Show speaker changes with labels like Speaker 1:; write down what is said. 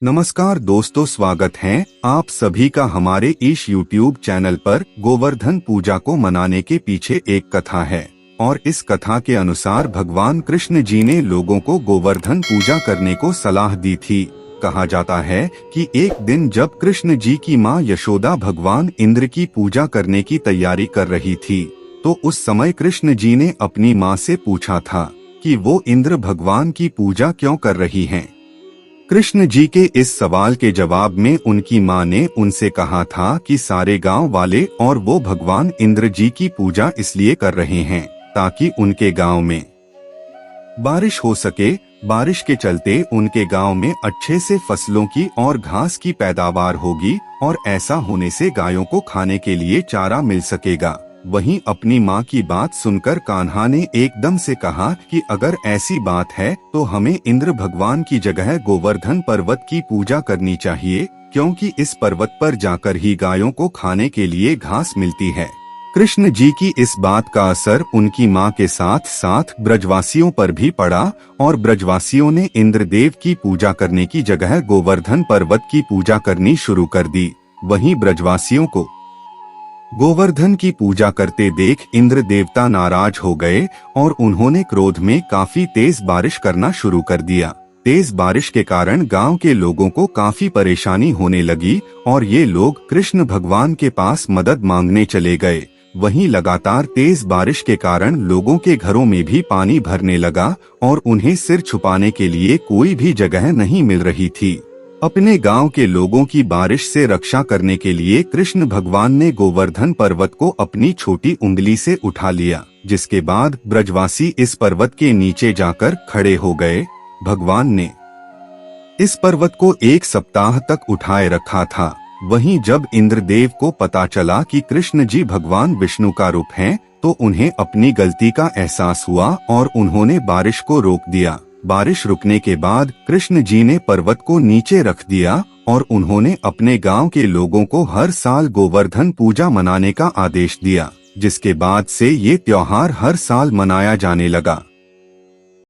Speaker 1: नमस्कार दोस्तों, स्वागत है आप सभी का हमारे इस YouTube चैनल पर। गोवर्धन पूजा को मनाने के पीछे एक कथा है और इस कथा के अनुसार भगवान कृष्ण जी ने लोगों को गोवर्धन पूजा करने को सलाह दी थी। कहा जाता है कि एक दिन जब कृष्ण जी की मां यशोदा भगवान इंद्र की पूजा करने की तैयारी कर रही थी, तो उस समय कृष्ण जी ने अपनी मां से पूछा था कि वो इंद्र भगवान की पूजा क्यों कर रही हैं। कृष्ण जी के इस सवाल के जवाब में उनकी मां ने उनसे कहा था कि सारे गांव वाले और वो भगवान इंद्र जी की पूजा इसलिए कर रहे हैं ताकि उनके गांव में बारिश हो सके। बारिश के चलते उनके गांव में अच्छे से फसलों की और घास की पैदावार होगी और ऐसा होने से गायों को खाने के लिए चारा मिल सकेगा। वहीं अपनी मां की बात सुनकर कान्हा ने एकदम से कहा कि अगर ऐसी बात है तो हमें इंद्र भगवान की जगह गोवर्धन पर्वत की पूजा करनी चाहिए, क्योंकि इस पर्वत पर जाकर ही गायों को खाने के लिए घास मिलती है। कृष्ण जी की इस बात का असर उनकी मां के साथ साथ ब्रजवासियों पर भी पड़ा और ब्रजवासियों ने इंद्रदेव की पूजा करने की जगह गोवर्धन पर्वत की पूजा करनी शुरू कर दी। वहीं ब्रजवासियों को गोवर्धन की पूजा करते देख इंद्र देवता नाराज हो गए और उन्होंने क्रोध में काफी तेज बारिश करना शुरू कर दिया। तेज बारिश के कारण गांव के लोगों को काफी परेशानी होने लगी और ये लोग कृष्ण भगवान के पास मदद मांगने चले गए। वहीं लगातार तेज बारिश के कारण लोगों के घरों में भी पानी भरने लगा और उन्हें सिर छुपाने के लिए कोई भी जगह नहीं मिल रही थी। अपने गांव के लोगों की बारिश से रक्षा करने के लिए कृष्ण भगवान ने गोवर्धन पर्वत को अपनी छोटी उंगली से उठा लिया, जिसके बाद ब्रजवासी इस पर्वत के नीचे जाकर खड़े हो गए। भगवान ने इस पर्वत को 1 सप्ताह तक उठाए रखा था। वहीं जब इंद्रदेव को पता चला कि कृष्ण जी भगवान विष्णु का रूप हैं, तो उन्हें अपनी गलती का एहसास हुआ और उन्होंने बारिश को रोक दिया। बारिश रुकने के बाद कृष्ण जी ने पर्वत को नीचे रख दिया और उन्होंने अपने गांव के लोगों को हर साल गोवर्धन पूजा मनाने का आदेश दिया, जिसके बाद से ये त्योहार हर साल मनाया जाने लगा।